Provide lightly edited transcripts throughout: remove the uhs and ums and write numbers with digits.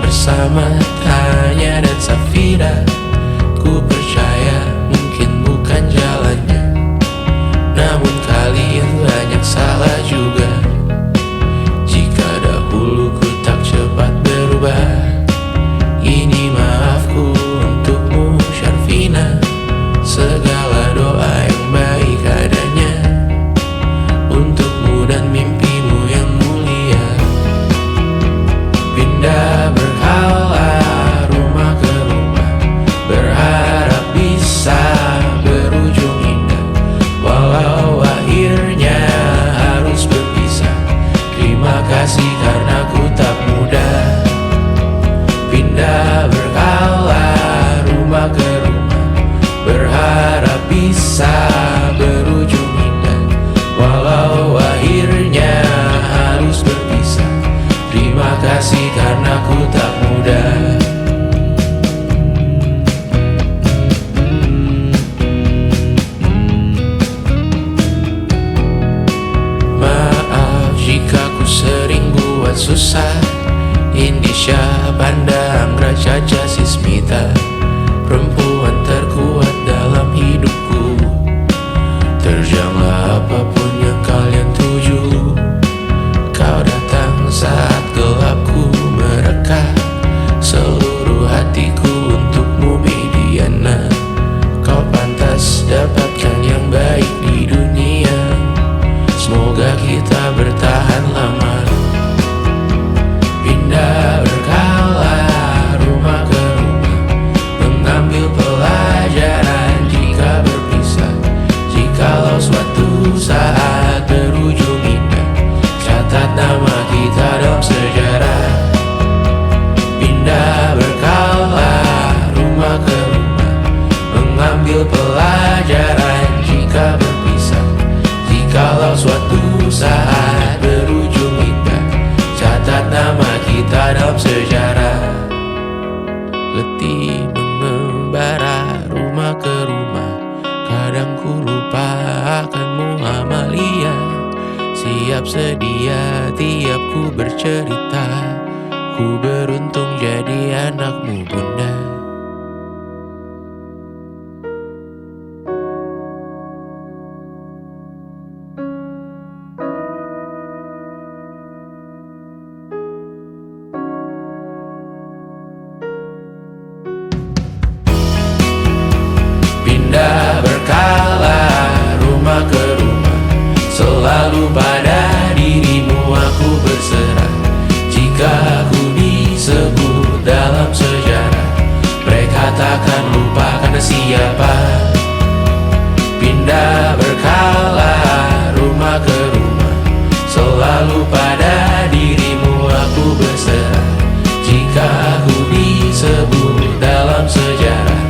bersama Tanya dan Safira. Ku percaya mungkin bukan jalannya, namun kalian banyak salah juga. Jika dahulu ku tak cepat berubah, ini maafku untukmu Syarfina. Segala doa yang baik adanya untukmu dan mimpimu yang mulia. Pindah berhala rumah ke rumah, berharap bisa berujung indah. Walau akhirnya harus berpisah, terima kasih karena ku tak mudah. Pindah berhala rumah ke rumah, berharap bisa berujung indah. Walau akhirnya harus berpisah, terima kasih karena ku tak mudah. Maaf jika ku sering buat susah. Indisha, Banda, Anggra, Caca, Sismita, perempuan terkuat dalam hidupku. Terjanglah apapun yang kalian tuju. Kau datang saat gelapku mereka, seluruh hatiku untukmu Mediana. Kau pantas dapatkan yang baik di dunia, semoga kita bertahan lama. Pindah berkala rumah ke rumah, mengambil pelajaran jika berpisah. Jikalau suatu saat berujung indah, catat nama kita dalam sejarah. Pindah berkala rumah ke rumah, mengambil pelajaran jika berpisah. Jikalau suatu saat berujung indah, catat nama kita dalam sejarah. Letih mengembara rumah ke rumah, kadang ku lupa akanmu Amalia. Siap sedia tiap ku bercerita, ku beruntung jadi anakmu bunda. Pindah berkala rumah ke rumah, selalu pada dirimu aku berserah. Jika aku disebut dalam sejarah, mereka takkan lupa karena siapa. Pindah berkala rumah ke rumah, selalu pada dirimu aku berserah. Jika aku disebut dalam sejarah,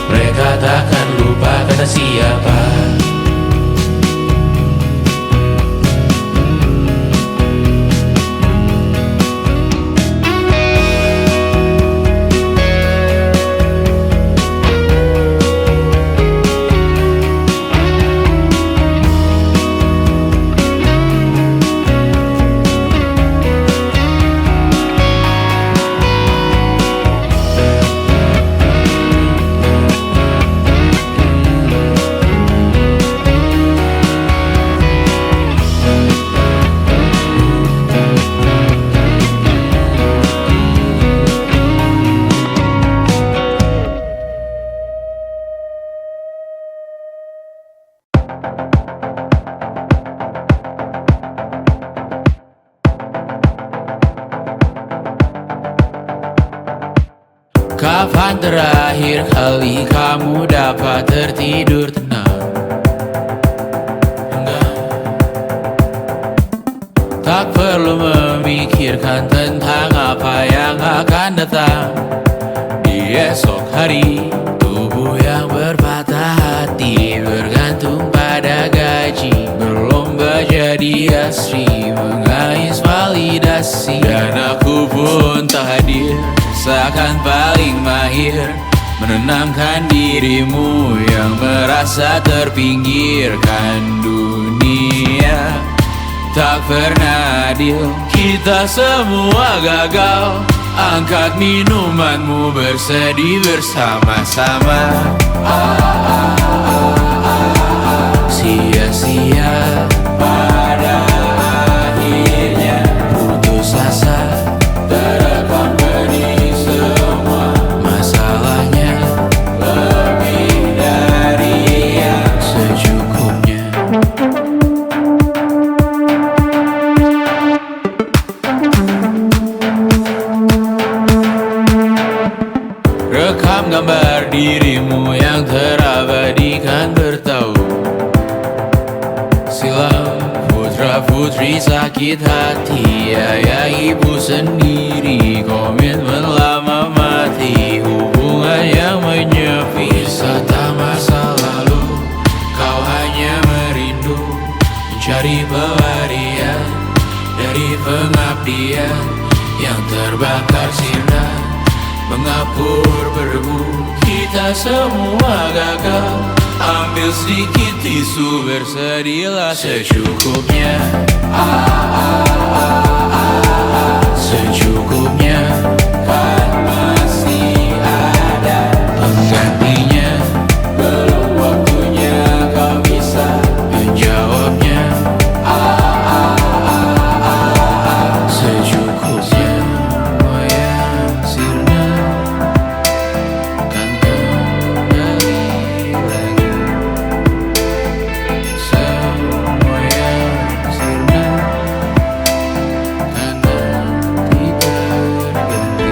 mereka takkan lupa kata siapa. Kapan terakhir kali kamu dapat tertidur tenang? Enggak. Tak perlu memikirkan tentang apa yang akan datang di esok hari. Tubuh yang berpatah hati bergantung pada gaji, berlomba jadi asri, mengais validasi. Dan aku pun tak hadir, seakan paling mahir menenangkan dirimu yang merasa terpinggirkan dunia. Tak pernah adil, kita semua gagal. Angkat minumanmu, bersedih bersama-sama. Sia-sia pada akhirnya putus asa, terekam benih semua. Masalahnya lebih dari yang secukupnya. Rekam gambar dirimu yang terabadikan bertahun silam. Putra putri sakit hati, ayah ibu sendiri, komitmen lama mati, hubungan yang menyepi. Wisata masa lalu, kau hanya merindu, mencari pelarian dari pengabdian yang terbakar sinar, mengapur berdebu. Kita semua gagal, ambil sedikit tisu, bersedihlah secukupnya. Secukupnya, kan masih ada penggantinya. Belum waktunya kau bisa menjawabnya. Secukupnya, wayang sirna kan kembali lagi. Semua yang sirna kan nanti terganti.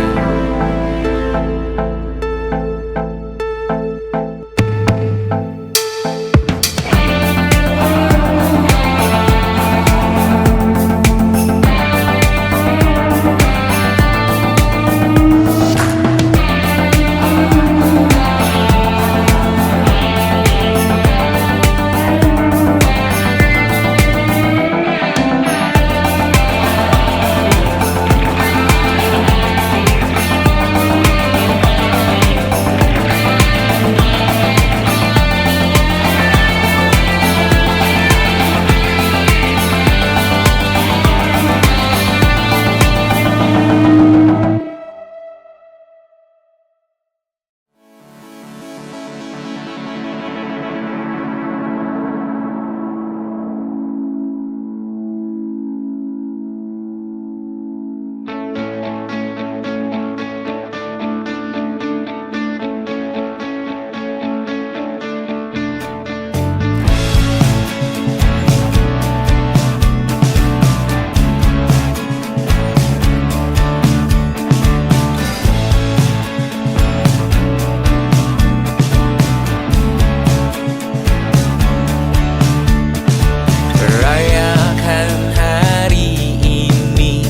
Rayakan hari ini,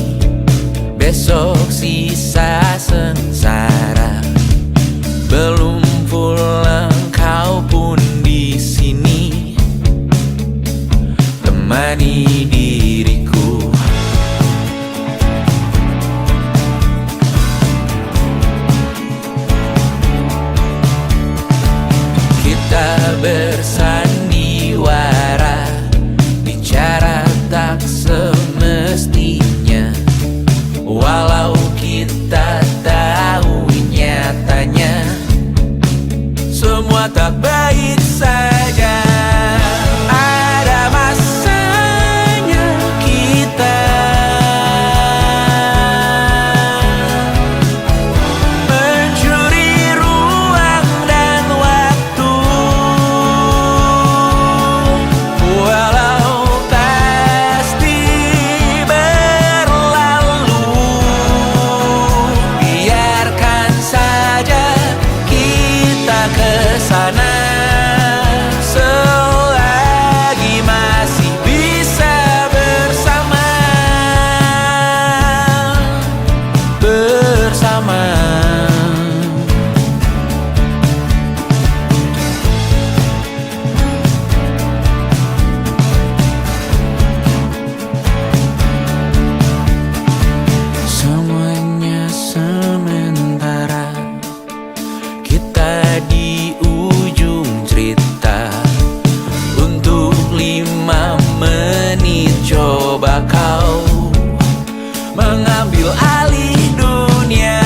besok sisa sengsara. Belum pulang kau pun di sini, temani diriku. Kita bersandiwara, bicara tak semestinya, walau kita tahu nyatanya semua tak baik saja. Ada masanya kita mencuri ruang dan waktu, walau pasti berlalu. Biarkan saja kita kesana, selagi masih bisa bersama. Semuanya sementara, kita di ujung cerita. Untuk 5 menit coba kau mengambil alih dunia.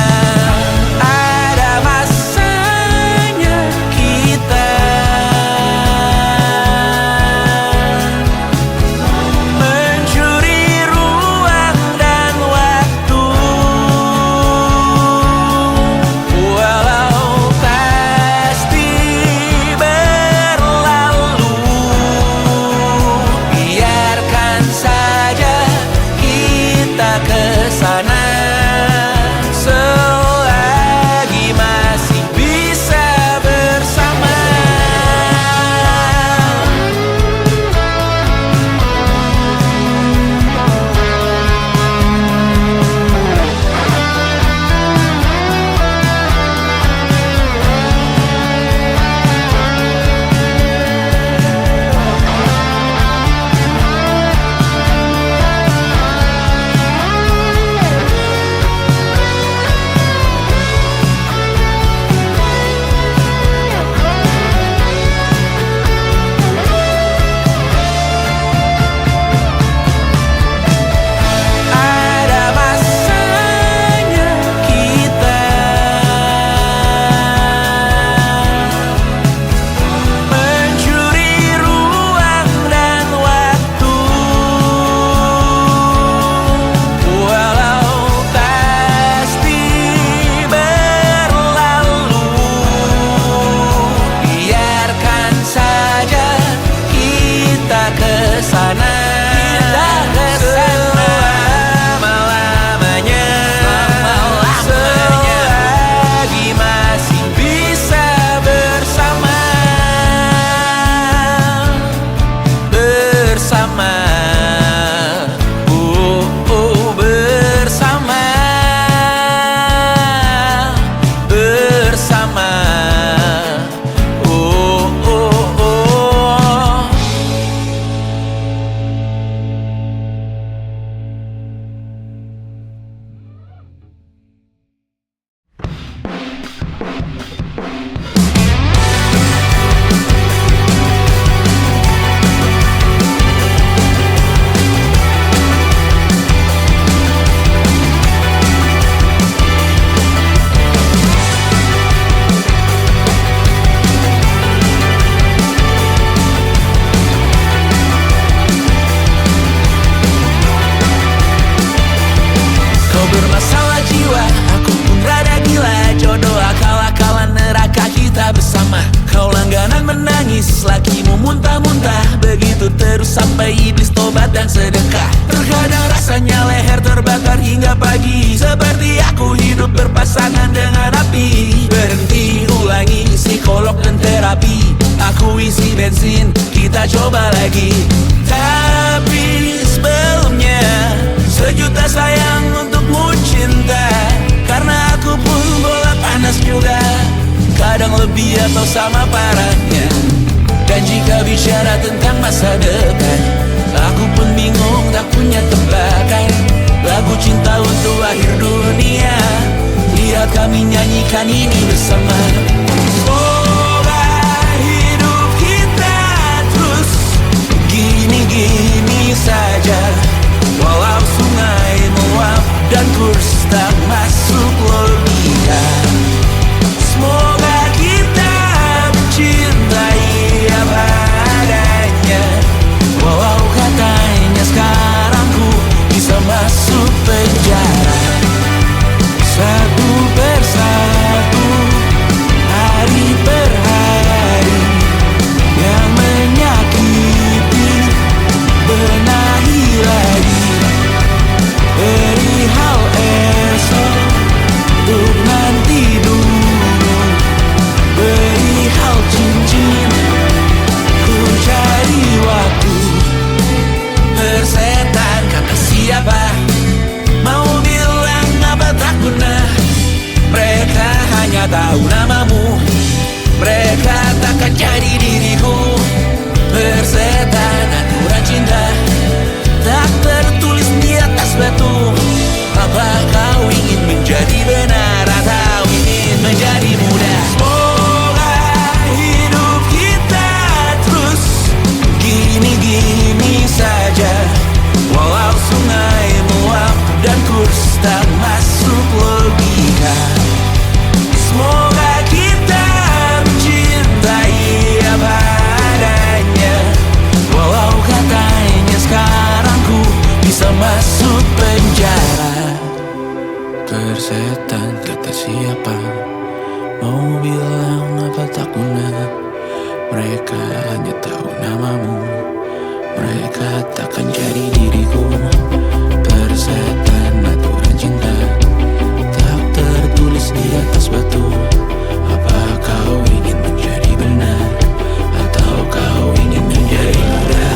dan sedekah. Terkadang rasanya leher terbakar hingga pagi, seperti aku hidup berpasangan dengan api. Berhenti, ulangi psikolog dan terapi. Aku isi bensin, kita coba lagi. Tapi sebelumnya, sejuta sayang untukmu cinta. Karena aku pun bola panas juga, kadang lebih atau sama parahnya. Dan jika bicara tentang masa depan, aku pun bingung tak punya tebakan. Lagu cinta untuk akhir dunia, lihat kami nyanyikan ini bersama. Semoga hidup kita terus gini-gini saja, walau sungai meluap dan kurs tak masuk logika. Semoga kita mencintai apa adanya, walau katanya sekarang ku bisa masuk penjara. Satu persatu, hari per hari, yang menyakiti benahi lagi. Perihal esok, untuk nanti dulu. Perihal cincin, ku cari waktu. Persetan kata siapa, mau bilang apa tak guna. Mereka hanya tahu namamu, mereka takkan jadi diriku. Persetan aturan cinta, tak tertulis di atas batu. Apa kau ingin menjadi benar atau ingin menjadi muda? Semoga hidup kita terus gini-gini saja, walau sungai meluap dan kurs tak masuk logika. Semoga kita mencintai apa adanya, walau katanya sekarang ku bisa masuk penjara. Persetan kata siapa, mau bilang apa tak guna. Mereka hanya tahu namamu, mereka takkan jadi diriku. Persetan aturan cinta, tak tertulis di atas batu. Apa kau ingin menjadi benar atau kau ingin menjadi muda?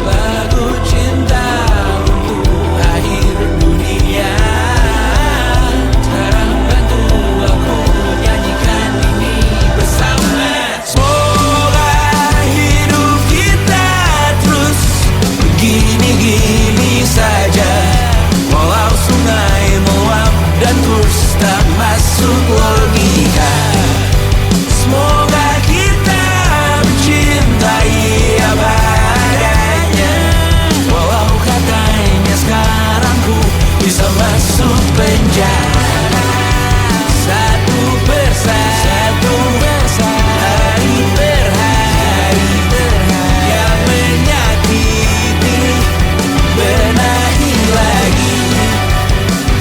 Lagu cinta untuk akhir dunia, sekarang bantu aku nyanyikan ini bersama. Semoga hidup kita terus gini-gini saja, walau sungai meluap dan kurs tak masuk logika. Semoga kita mencintai apa adanya, walau katanya sekarang ku bisa masuk penjara. Satu persatu, hari per hari, yang menyakiti benahi lagi.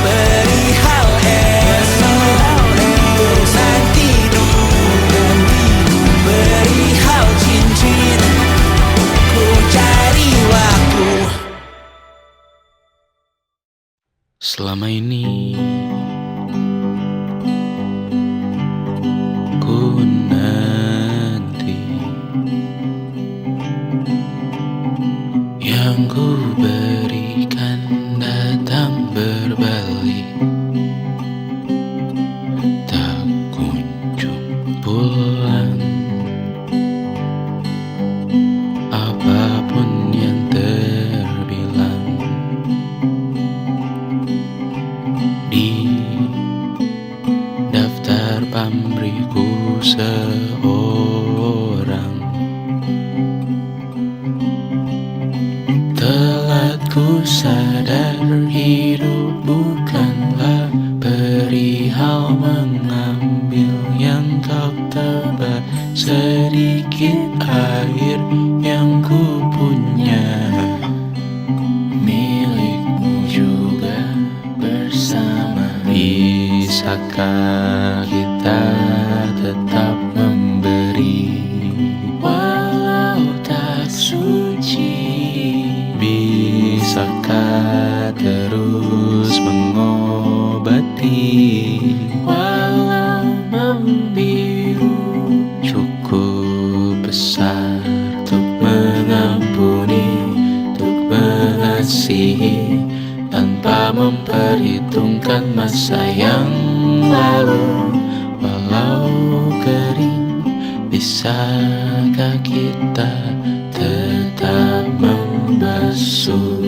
Perihal esok, untuk nanti dulu. Perihal cincin, ku cari waktu. Selama ini ku nanti yang ku berikan datang berbalik, tak kunjung pulang. Apapun yang terbilang di daftar pamrihku seorang, telah ku sadar hidup bukanlah perihal mengambil yang kau tebar. Sedikit air yang ku punya, milikmu juga bersama. Bisakah kita tetap memberi walau tak suci? Walau membiru cukup besar untuk mengampuni, untuk mengasihi tanpa memperhitungkan masa yang lalu. Walau kering, bisakah kita tetap membasuh?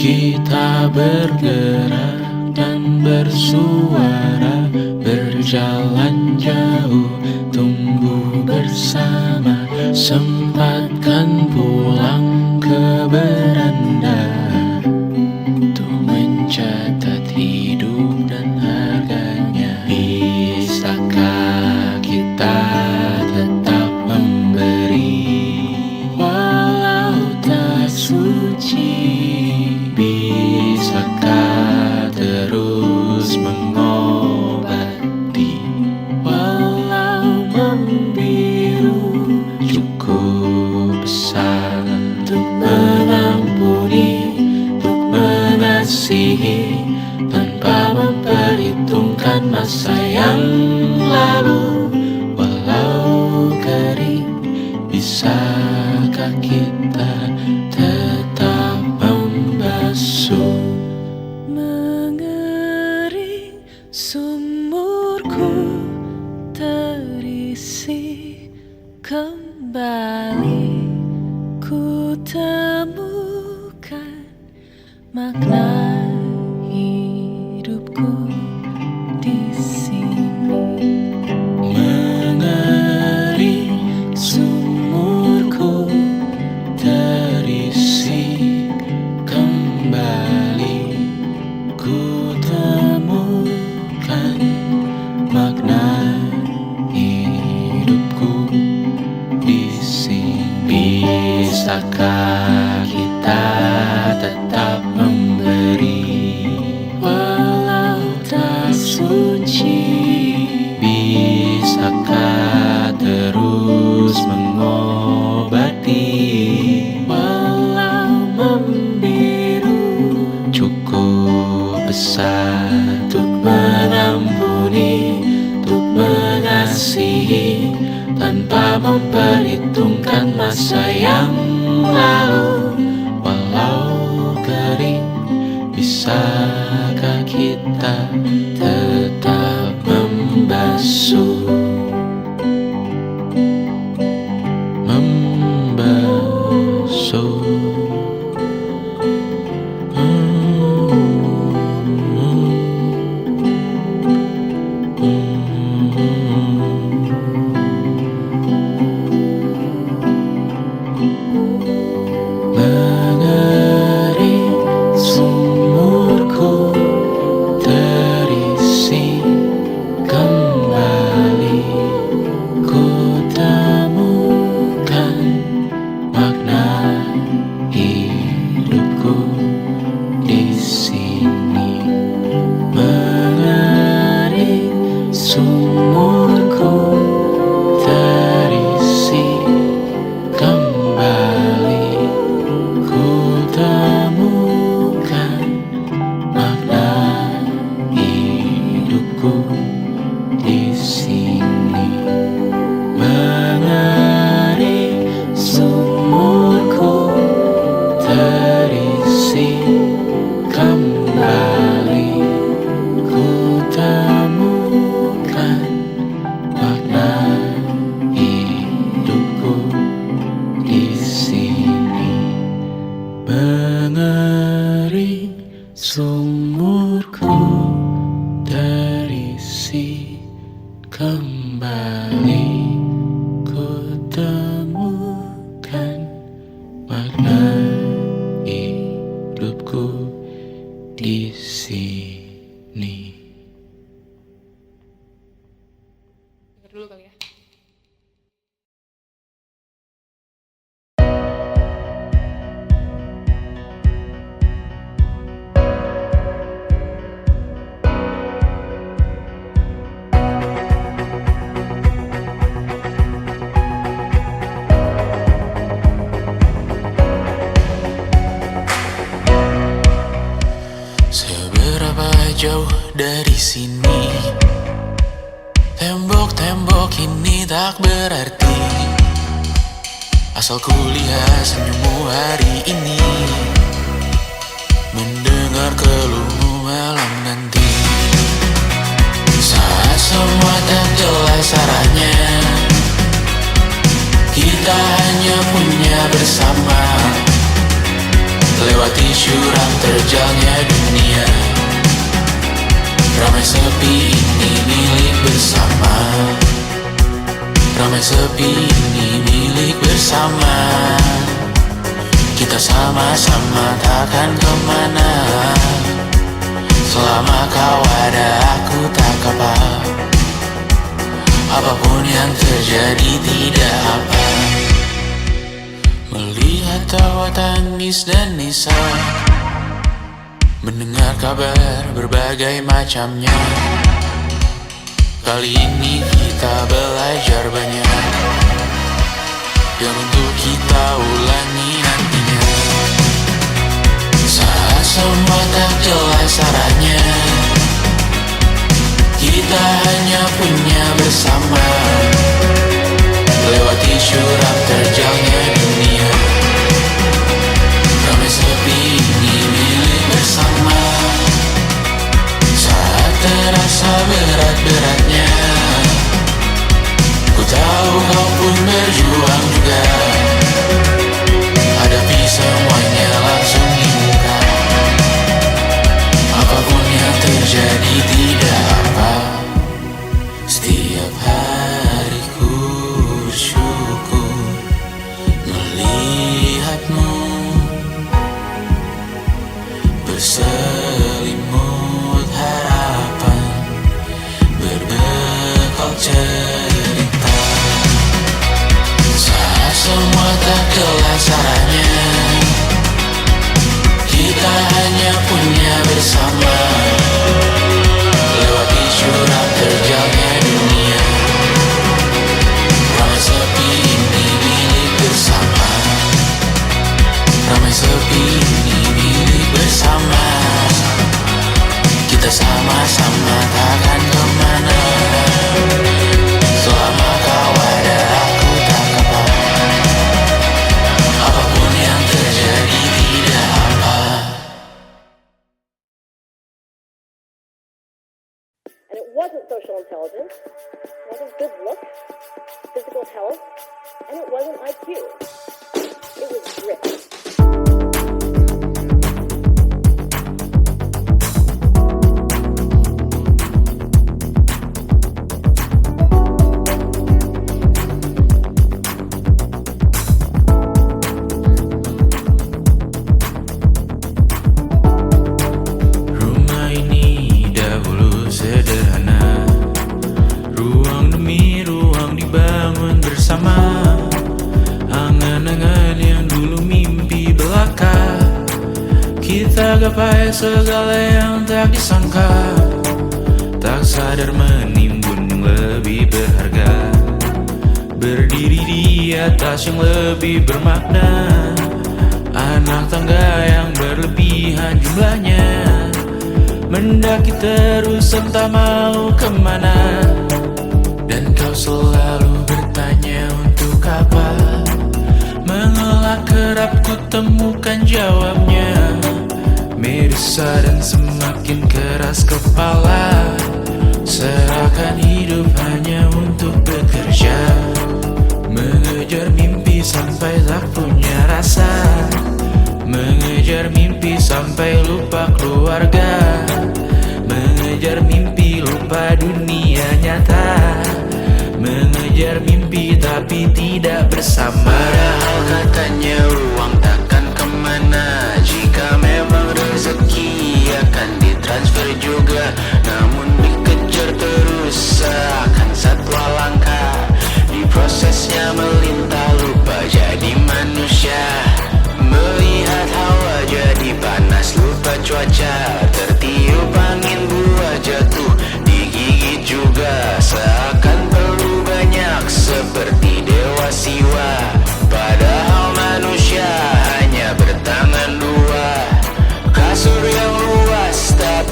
Kita bergerak dan bersuara, berjalan jauh, tumbuh bersama. Sempatkan pulang ke beranda untuk mencatat hidup dan harganya. Bisakah kita tetap memberi walau tak suci? Bisakah terus mengobati walau membiru cukup besar untuk mengampuni, untuk mengasihi tanpa memperhitungkan masa yang lalu. Walau kering, bisakah kita tetap membasuh? Mengering sumurku terisi kembali, ku temukan makna hidupku di sini. Mengering sumurku terisi kembali, ku temukan makna hidupku di sini. Bisakah kita tetap memberi walau tak suci? Bisakah terus mengobati walau membiru cukup besar untuk mengampuni, untuk mengasihi tanpa memperhitungkan masa yang lalu. Walau kering, bisakah kita tetap membasuh? Membasuh. Mengering sumurku terisi kembali, ku temukan makna hidupku di sini. Mengering sumurku terisi kembali, ku temukan makna hidupku di sini. Mengering sumurku terisi kembali, ku temukan makna hidupku di sini. Mengering sumurku terisi kembali, ku temukan makna hidupku di sini. Dengar dulu kali ya. Seberapa jauh dari sini, tembok-tembok ini tak berarti, asal ku lihat senyummu hari ini, mendengar keluhmu malam nanti. Saat semua tak jelas arahnya, kita hanya punya bersama, lewati syurang terjalnya dunia. Ramai sepi ini milik bersama, ramai sepi ini milik bersama. Kita sama-sama takkan kemana, selama kau ada aku tak apa. Apapun yang terjadi tidak apa. Melihat tawa tangis dan nisa, mendengar kabar berbagai macamnya. Kali ini kita belajar banyak, yang untuk kita ulangi nantinya. Saat semua tak jelas arahnya, kita hanya punya bersama, lewati syurang terjalnya dunia. Ramai sepi ini milik bersama, saat terasa berat-beratnya, ku tahu kau pun berjuang juga. Hadapi semuanya langsung di muka, apapun yang terjadi tidak apa. Setiap hari ku bersyukur melihatmu berselimut harapan, berbekal cerita. Saat semua tak jelas arahnya, kita hanya punya bersama, lewati syurang terjalnya dunia. Ramai sepi ini milik bersama, ramai sepi ini milik bersama. Kita sama-sama takkan kemana, selama kau ada aku tak apa. Apapun yang terjadi tidak apa. And it wasn't social intelligence, it wasn't good looks, physical health, and it wasn't IQ. It was grit. Rumah ini dahulu sederhana, ruang demi ruang dibangun bersama. Angan-angan yang dulu mimpi belaka, kita gapai segala yang tak disangka. Tak sadar menimbun yang lebih berharga, berdiri di atas yang lebih bermakna. Anak tangga yang berlebihan jumlahnya, mendaki terus entah mau kemana. Dan kau selalu bertanya untuk apa, mengelak kerap ku temukan jawabnya. Meresah dan semakin keras kepala, serahkan hidup hanya untuk bekerja, mengejar mimpi sampai tak punya rasa, mengejar mimpi sampai lupa keluarga, mengejar mimpi lupa dunia nyata, mengejar mimpi tapi tidak bersama. Padahal katanya uang takkan kemana, jika memang rezeki akan ditransfer juga. Namun dikejar terus seakan satwa langka, di prosesnya melintah lupa jadi manusia. Melihat hawa jadi panas lupa cuaca, tertiup angin buah jatuh digigit juga. Seakan perlu banyak seperti dewa siwa, padahal manusia hanya bertangan dua. Kasur yang luas tapi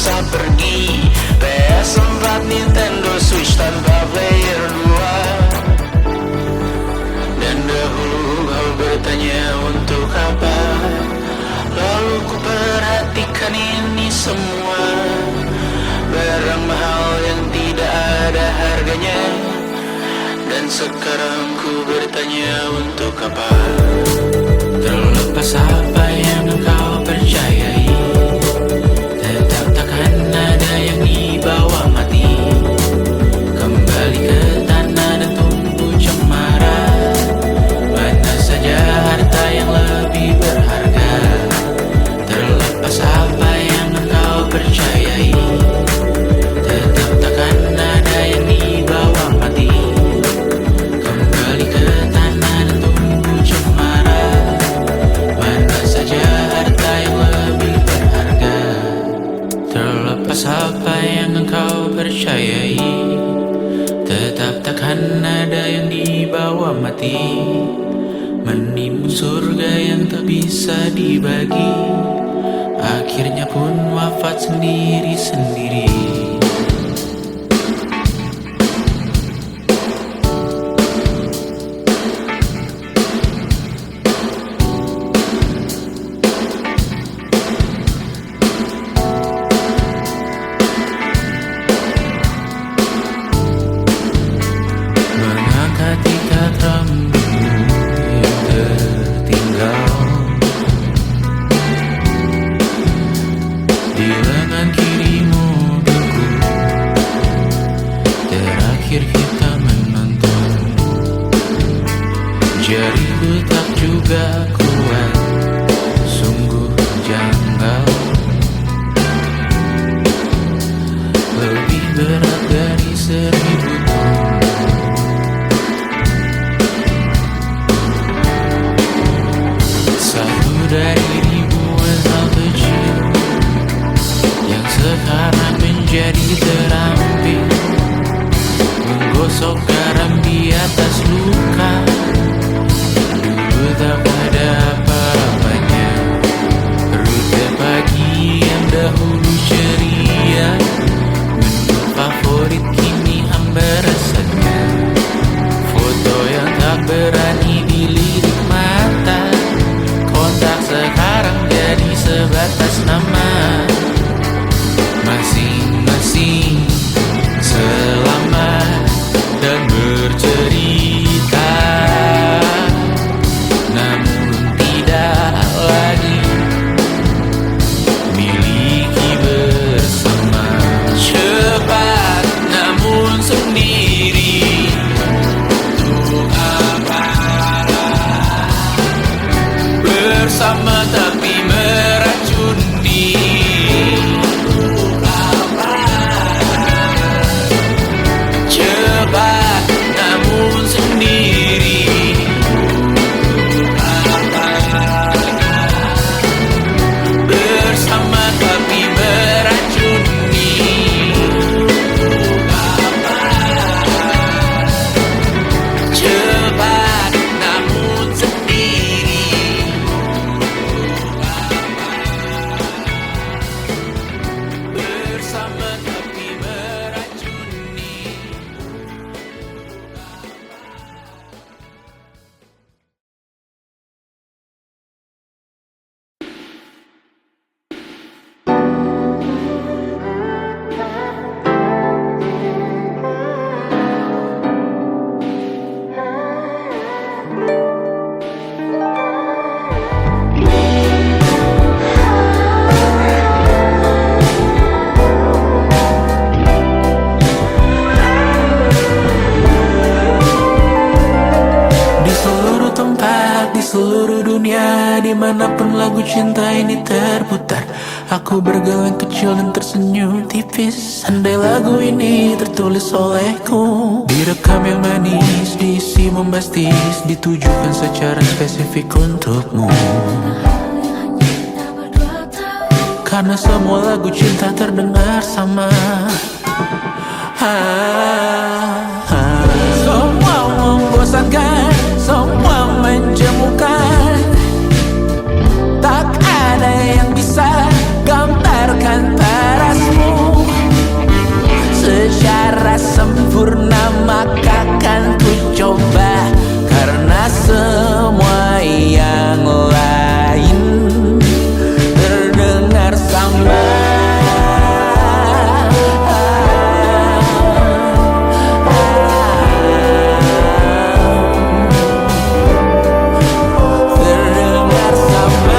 bisa pergi. PS4 Nintendo Switch tanpa player 2. Dan dahulu kau bertanya untuk apa, lalu ku perhatikan ini semua. Barang mahal yang tidak ada harganya. Dan sekarang ku bertanya untuk apa. Terlepas apa yang engkau percayai, tetap takkan ada yang dibawa mati. Kembali ke tanah dan tumbuh cemara. Mana saja harta yang lebih berharga. Terlepas apa yang engkau percayai, tetap takkan ada yang dibawa mati. Kembali ke tanah dan tumbuh cemara. Mana saja harta yang lebih berharga. Terlepas apa yang engkau percayai, tetap takkan ada yang dibawa mati. Menimbun surga yang tak bisa dibagi, akhirnya pun wafat sendiri-sendiri. Mengangkat ikat rambutmu yang tertinggal di lengan kirimu beku. Terakhir kita menonton, jariku tak juga kuat, sungguh janggal. Lebih berat dari 1000 ton. Satu dari ribuan hal kecil yang sekarang menjadi terampil, menggosok garam di atas luka. Dulu tak ada apa-apanya, rute pagi yang dahulu ceria, menu favorit kini hambar rasanya. Foto yang tak berani dilirik mata, kontak sekarang jadi sebatas nama. Masing-masing selamat dan bercerita, namun tidak lagi miliki bersama. Cepat namun sendiri, untuk apa? Bersama tapi meracuni. Cepat namun sendiri, bersama tapi meracuni. Cepat namun sendiri, bersama tapi meracuni. Di seluruh tempat, di seluruh dunia, dimanapun lagu cinta ini terputar, aku bergeleng kecil dan tersenyum tipis. Andai lagu ini tertulis olehku, direkam yang manis, diisi bombastis, ditujukan secara spesifik untukmu. Karena semua lagu cinta terdengar sama. Semua membosankan, semua menjemukan. Tak ada yang bisa gambarkan parasmu. maka kan ku coba, karena semua yang lain terdengar sama. Terdengar sama.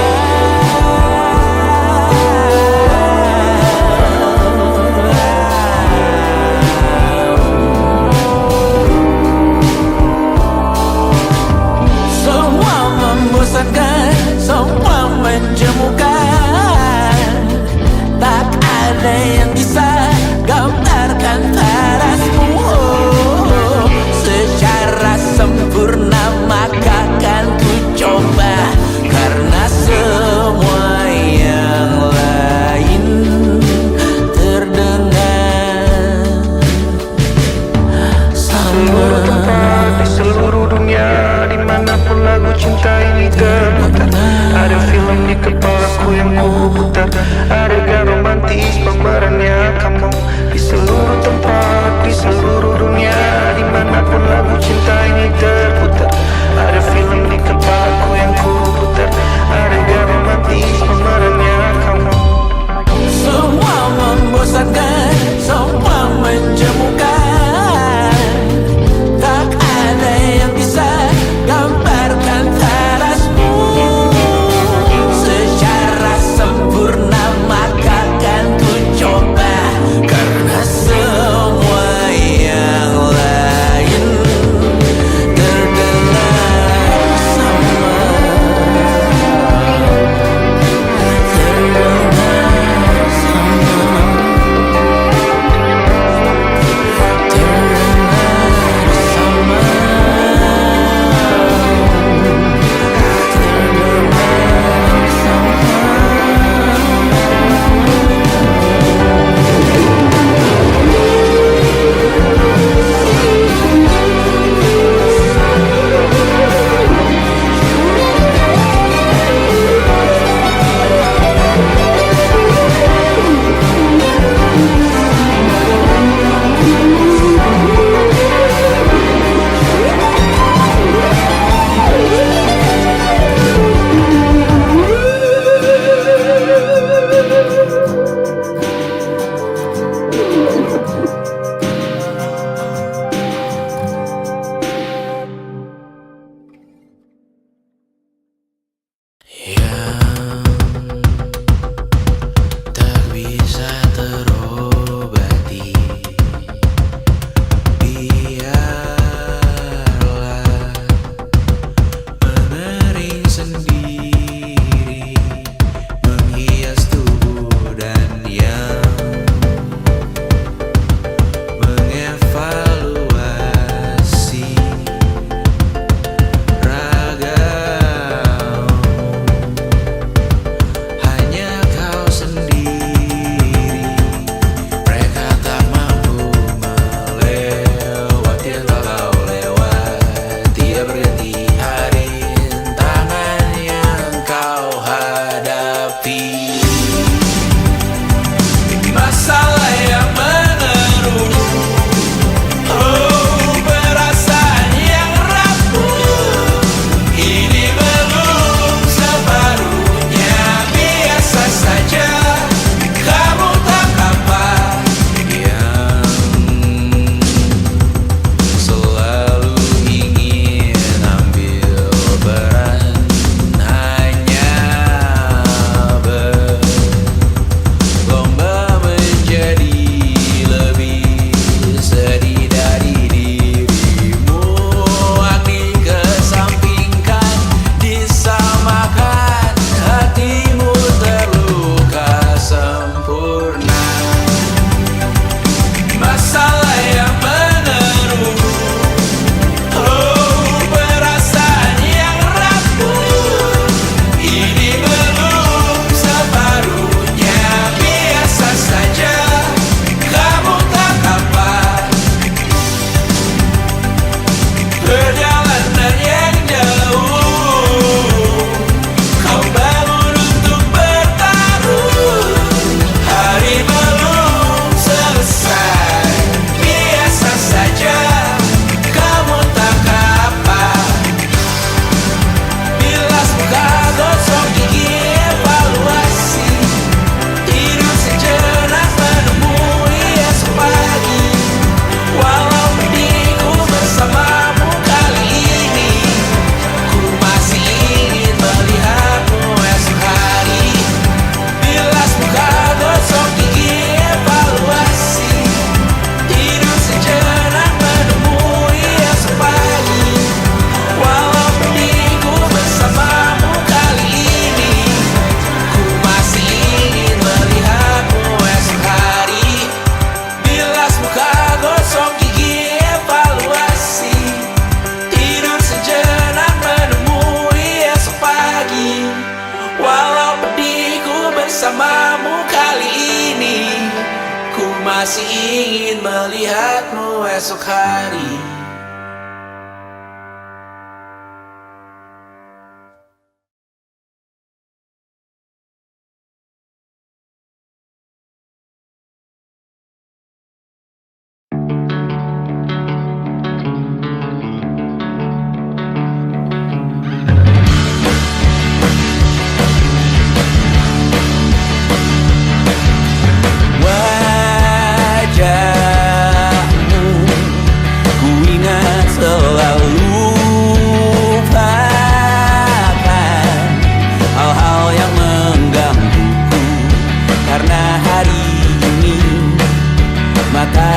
melihatmu esok hari.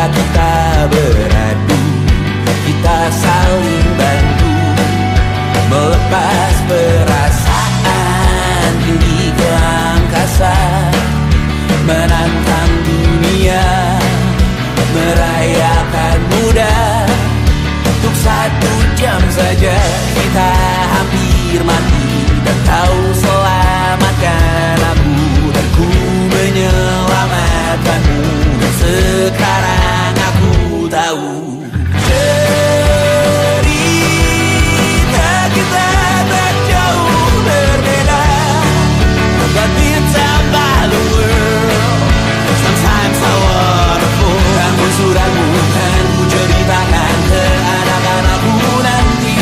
Kita beradu, kita saling bantu, melepas perasaan tinggi ke angkasa, menantang dunia, merayakan muda. Untuk 1 jam saja kita hampir mati, dan kau selamatkan aku, dan ku menyelamatkanmu. Dan sekarang aku tahu cerita kita tak jauh berbeda, but it's about the world. Sometimes I wanna fall. Kamu suratmu kan ku ceritakan ke anak-anakku nanti,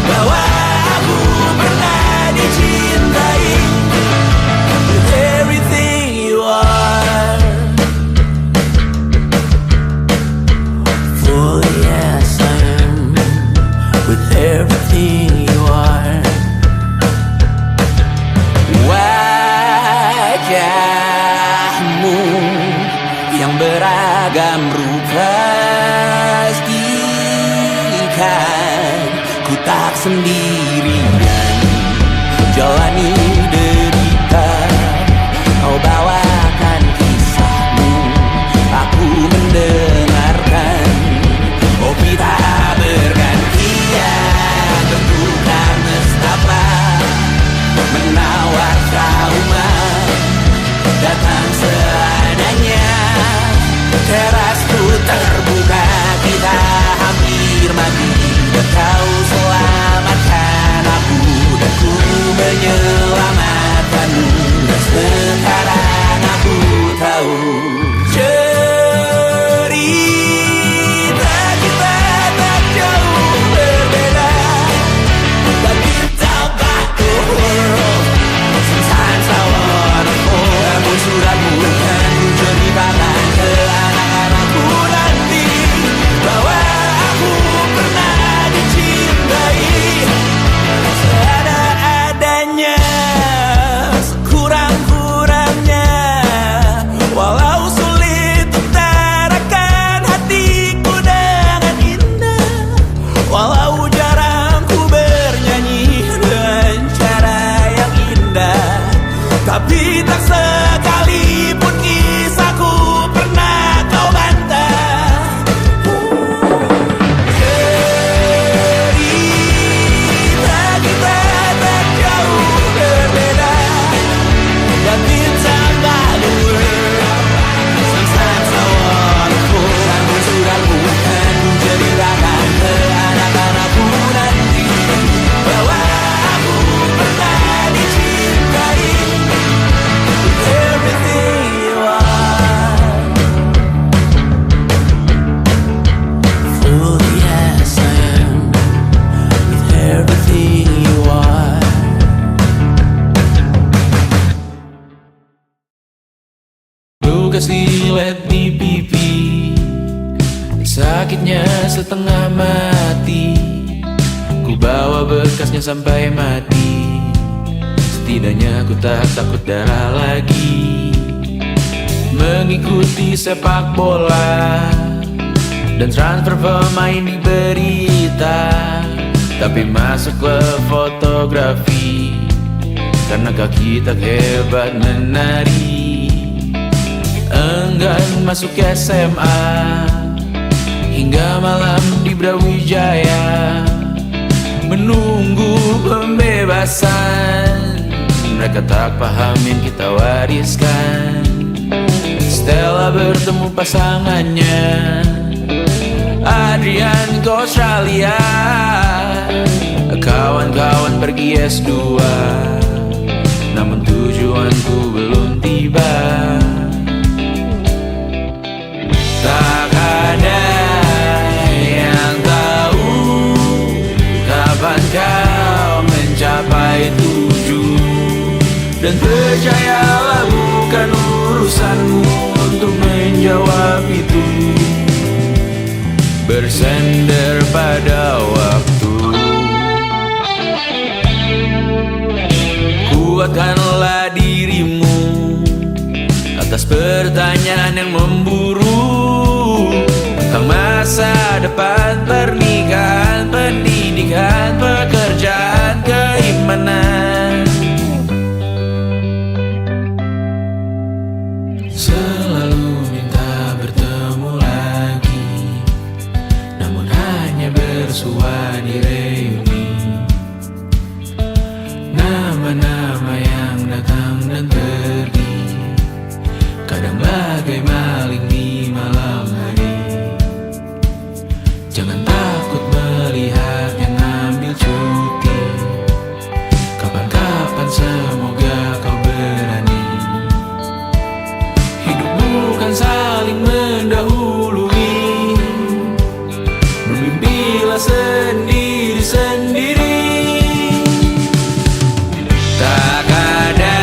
bahwa aku pernah dicintai with everything you are. Oh yes I am, with everything you are. Wajahmu yang beragam rupa pastikan ku tak sendirian jalani derita. Kau bawakan kisahmu, aku mendengarkan. Oh kita bergantian, tentukan nestapa, menawar trauma, datang seadanya. Terasku terbuka, kita hampir mati, dan kau selamatkan aku, dan ku menyelamatkanmu. Dan sekarang aku tahu cerita kita tak jauh berbeda, but it's about the world. Sometimes I wanna fall. Namun suratmu kan ku ceritakan ke anak-anakku nanti, bahwa aku pernah dicintai seada-adanya, sekurang-kurangnya. Walau sulit utarakan hatiku dengan indah, walau jarang ku bernyanyi dengan cara yang indah, tapi tak sekalipun kisahku pernah kau bantah. Cerita kita tak jauh berbeda, but it's about the world. Sometimes I wanna fall. Namun suratmu kan ku ceritakan ke anak-anakku nanti, bahwa aku pernah dicintai with everything you are. Full yes I am, with everything you are. Lu kasih let di pipi, sakitnya setengah mati. Ku bawa bekasnya sampai mati, setidaknya ku tak takut darah lagi. Mengikuti sepak bola dan transfer pemain di berita, tapi masuk klub fotografi karena kaki tak hebat menari. Enggan masuk SMA hingga malam di Brawijaya, menunggu pembebasan. Mereka tak paham yang kita wariskan. Stella bertemu pasangannya, Adrian ke Australia. Kawan-kawan pergi S2, namun tujuanku belum tiba. Tak ada yang tahu kapan kau mencapai tujuh. Dan percayalah bukan urusanmu untuk menjawab itu. Bersender pada waktu. Kuatkanlah dirimu atas pertanyaan yang memburu tentang masa depan, pernikahan, pendidikan, pekerjaan, keimanan. Selalu minta bertemu lagi, namun hanya bersua di reuni. Nama-nama yang datang dan pergi, kadang bagai maling di malam hari. Jangan takut melihat yang ambil cuti, kapan-kapan semoga kau berani. Hidup bukan saling mendahului, bermimpilah sendiri-sendiri. Tak ada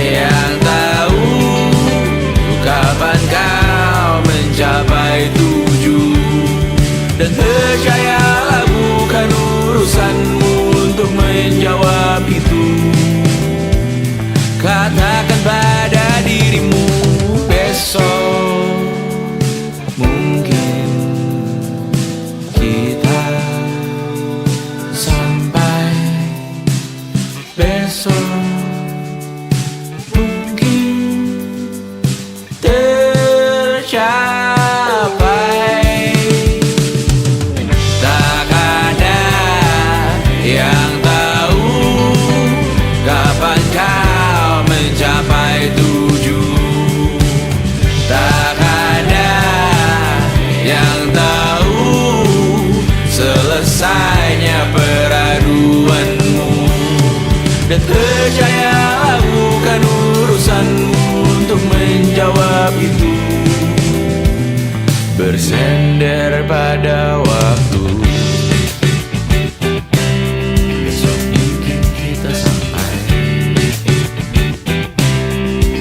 yang tahu kapan kau mencapai tujuh. Dan percayalah bukan urusanmu untuk menjawab itu. Katakan pada dirimu besok mungkin kita sampai. Besok mungkin tercapai. Tak ada yang tahu kapan kau mencapai tujuh. Tak ada yang tahu selesainya peraduanmu. Dan percayalah bukan urusanmu untuk menjawab itu. Bersender pada waktu. Besok mungkin kita sampai.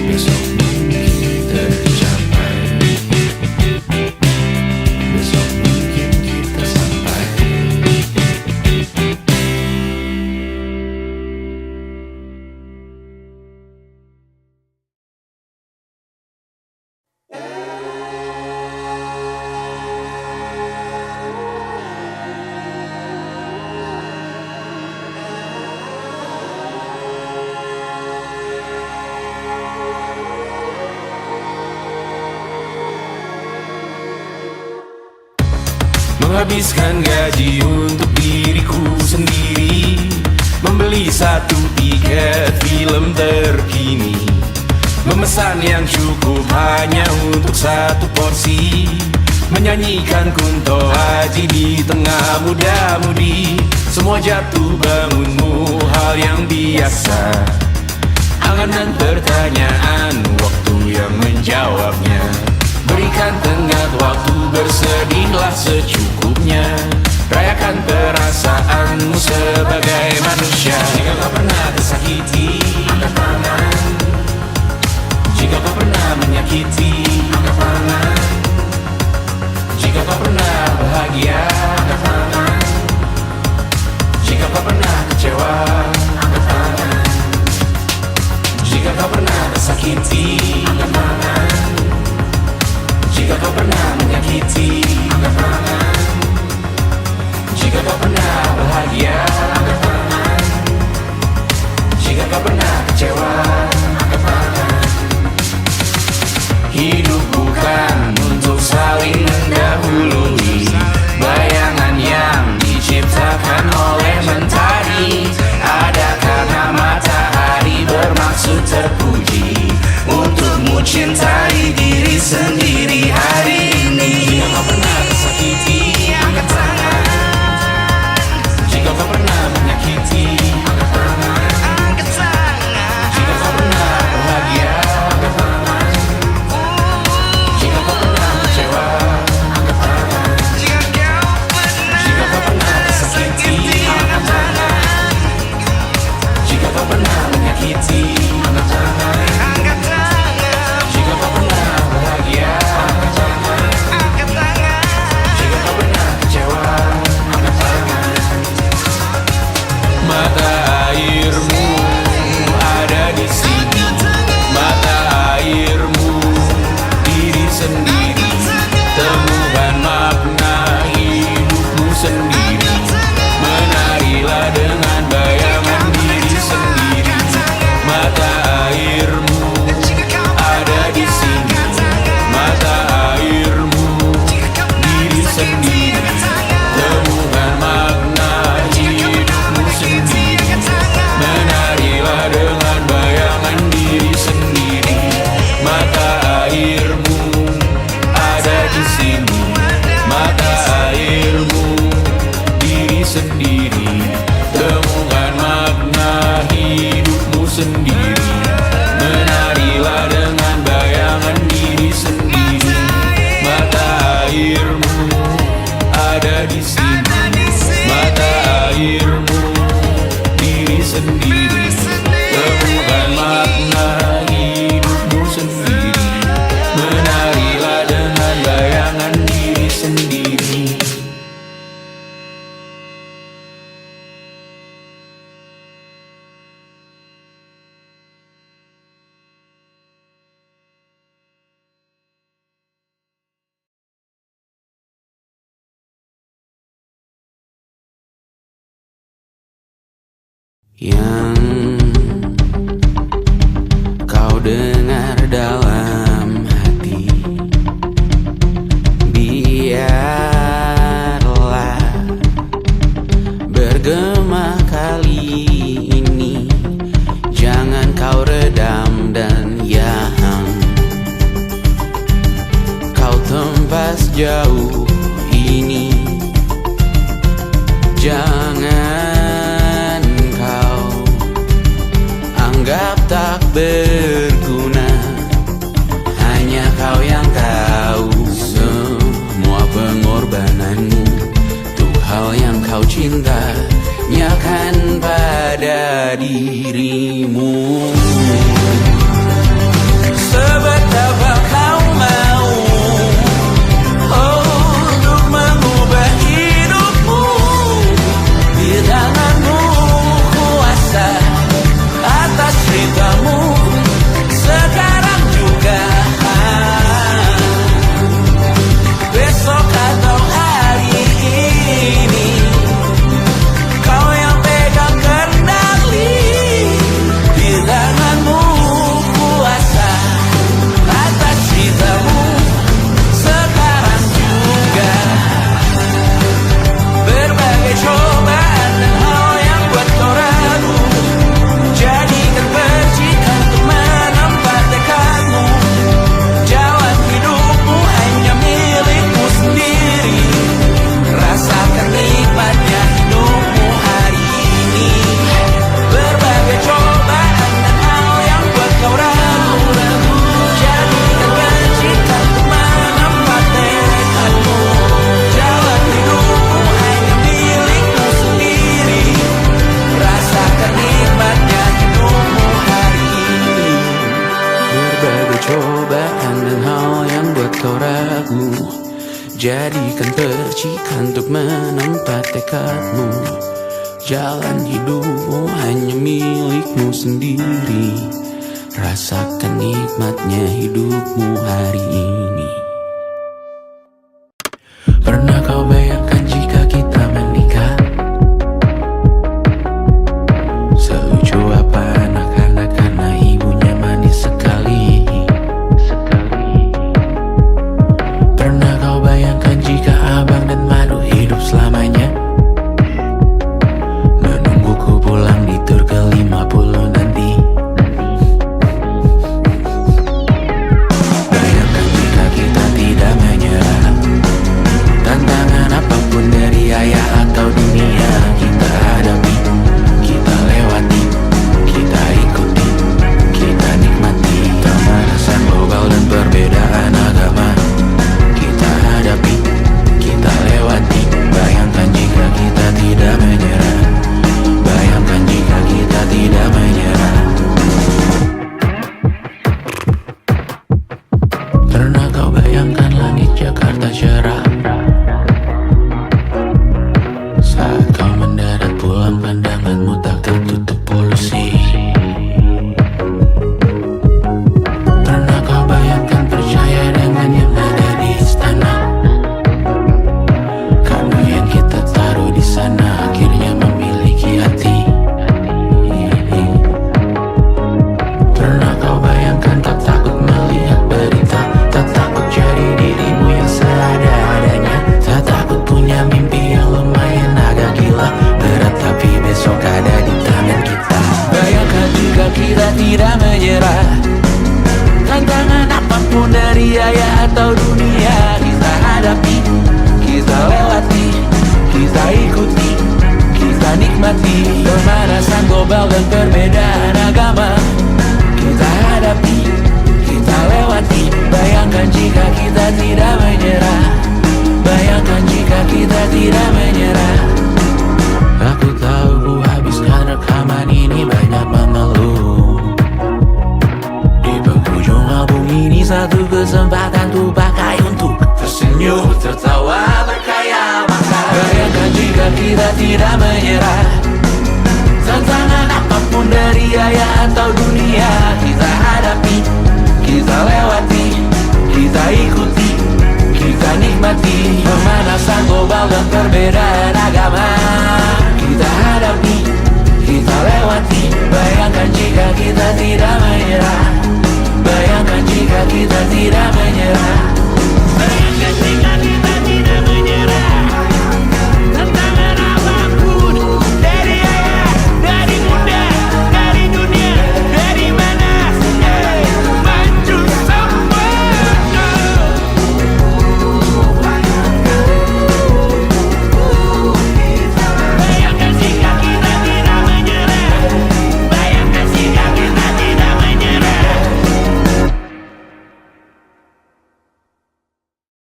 Besok mungkin tercapai. Besok mungkin kita sampai. Menghabiskan gaji untuk diriku sendiri, membeli satu tiket film terkini, memesan yang cukup hanya untuk satu porsi, menyanyikan Kunto Aji di tengah muda-mudi. Semua jatuh bangunmu hal yang biasa, angan dan pertanyaan, waktu yang menjawabnya. Berikan tenggat waktu, bersedihlah secukupnya. Rayakan perasaanmu sebagai manusia. Jika kau pernah tersakiti, angkat tangan. Jika kau pernah menyakiti, angkat tangan. Jika kau pernah bahagia, angkat tangan. Jika kau pernah kecewa, angkat tangan. Jika kau pernah tersakiti, angkat tangan. Jika kau pernah menyakiti, angkat tangan. Jika kau pernah bahagia, angkat tangan. Jika kau pernah kecewa, angkat tangan. Hidup bukan untuk saling mendahului, di sini. Mata airmu, diri sendiri, temukan makna hidupmu sendiri. Menarilah dengan bayangan diri sendiri. Yang kau dengar dalam hati, biarlah bergema kali ini. Jangan kau redam dan yang kau tempas jauh ini. Jangan anggap tak berguna, hanya kau yang tahu semua pengorbananmu. Tuh hal yang kau cinta, nyakan pada dirimu. Sebetapa kau mau untuk mengubah hidupmu, di tanganmu kuasa atas ceritamu sekarang juga, besok atau hari ini. Kau yang pegang kendali, di tanganmu kuasa atas ceritamu sekarang juga. Berbagai cobaan dan hal yang buat kau ragu, jadikan percikan untuk menempat tekadmu. Jalan hidupmu hanya milikmu sendiri. Rasakan nikmatnya hidupmu hari ini. Berbagai cobaan dan hal yang buat kau ragu, jadikan percikan untuk menempat tekadmu. Jalan hidupmu hanya milikmu sendiri. Rasakan nikmatnya hidupmu hari ini. Berbagai cobaan dan hal yang buat kau ragu, jadikan percikan untuk menempat tekadmu. Jalan hidupmu hanya milikmu sendiri. Rasakan nikmatnya hidupmu hari ini. Pernah kau bayangkan jika kita menikah? Selucu apa anak-anak karena ibunya manis sekali. Pernah kau bayangkan jika abang dan madu hidup selamanya? Menungguku pulang di tur ke-50 nanti. Bayangkan jika kita tidak menyerah, tantangan apapun dari ayah atau dunia kita hadapi, kita lewati, kita ikuti, kita nikmati. Pemanasan global dan perbedaan agama kita hadapi, kita lewati. Bayangkan jika kita tidak menyerah, bayangkan jika kita tidak menyerah. Pernah kau bayangkan langit Jakarta cerah saat kau mendarat pulang, pandanganmu tak tertutup polusi. Pernah kau bayangkan percaya dengan yang ada di istana, karena yang kita taruh di sana akhirnya memiliki hati. Pernah kau bayangkan tak takut melihat berita, tak takut jadi dirimu yang seada-adanya, tak takut punya mimpi yang lumayan agak gila, berat tapi besok ada di tangan kita. Bayangkan jika kita tidak menyerah, tantangan apapun dari ayah atau dunia kita hadapi, kita lewati, kita ikuti, kita nikmati. Pemanasan global dan perbedaan agama kita hadapi, kita lewati. Bayangkan jika kita tidak menyerah, bayangkan jika kita tidak kita tidak menyerah. Tantangan apapun dari ayah atau dunia, kita hadapi, kita lewati, kita ikuti, kita nikmati. Pemanasan global dan perbedaan agama, kita hadapi, kita lewati. Bayangkan jika kita tidak menyerah, bayangkan jika kita tidak